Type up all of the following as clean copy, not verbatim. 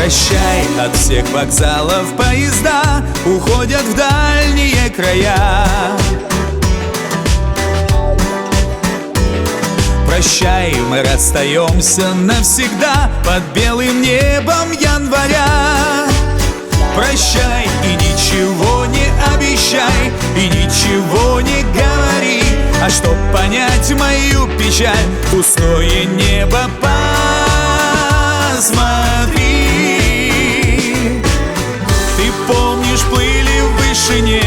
Прощай, от всех вокзалов поезда уходят в дальние края. Прощай, мы расстаемся навсегда под белым небом января. Прощай и ничего не обещай, и ничего не говори. А чтоб понять мою печаль, пустое небо посмотри. Ты помнишь, плыли в вышине,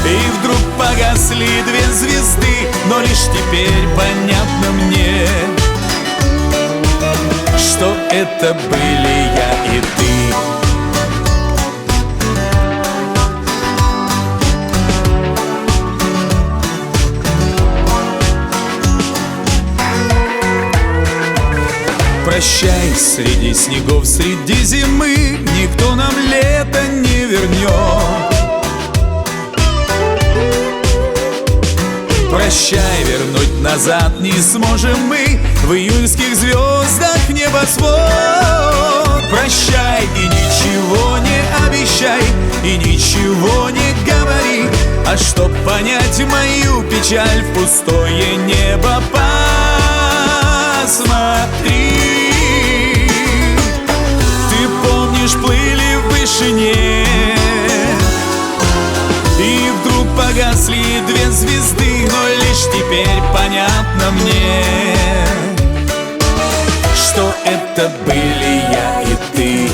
и вдруг погасли две звезды, но лишь теперь понятно мне, что это были я и ты. Прощай, среди снегов, среди зимы никто нам лето не вернет. Прощай, вернуть назад не сможем мы в июльских звездах небосвод. Прощай и ничего не обещай, и ничего не говори. А чтоб понять мою печаль, в пустое небо посмотри. Ты помнишь, плыли в вышине, и вдруг погасли две звезды, но лишь теперь понятно мне, что это были я и ты.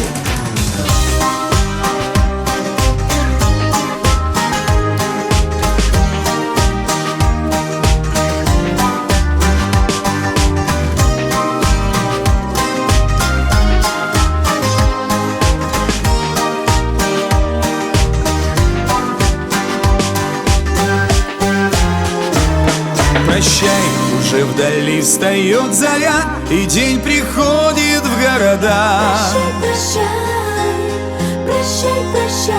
Прощай, уже вдали встает заря, и день приходит в города. Прощай, прощай,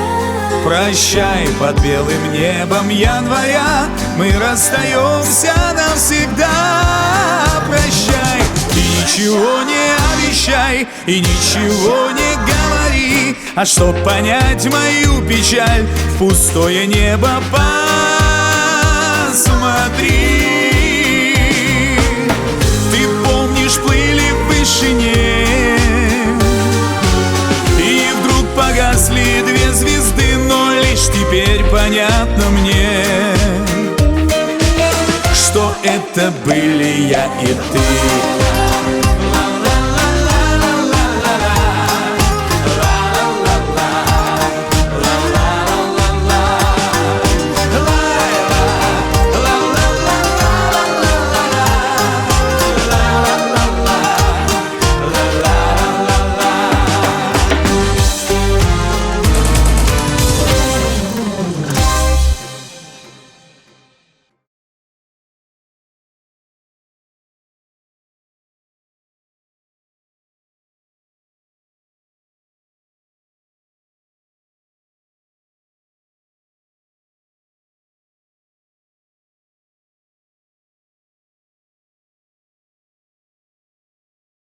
Прощай, под белым небом января мы расстаемся навсегда. Прощай, и ничего не обещай, и ничего не говори. А чтоб понять мою печаль, в пустое небо посмотри. Плыли в вышине, и вдруг погасли две звезды, но лишь теперь понятно мне, что это были я и ты.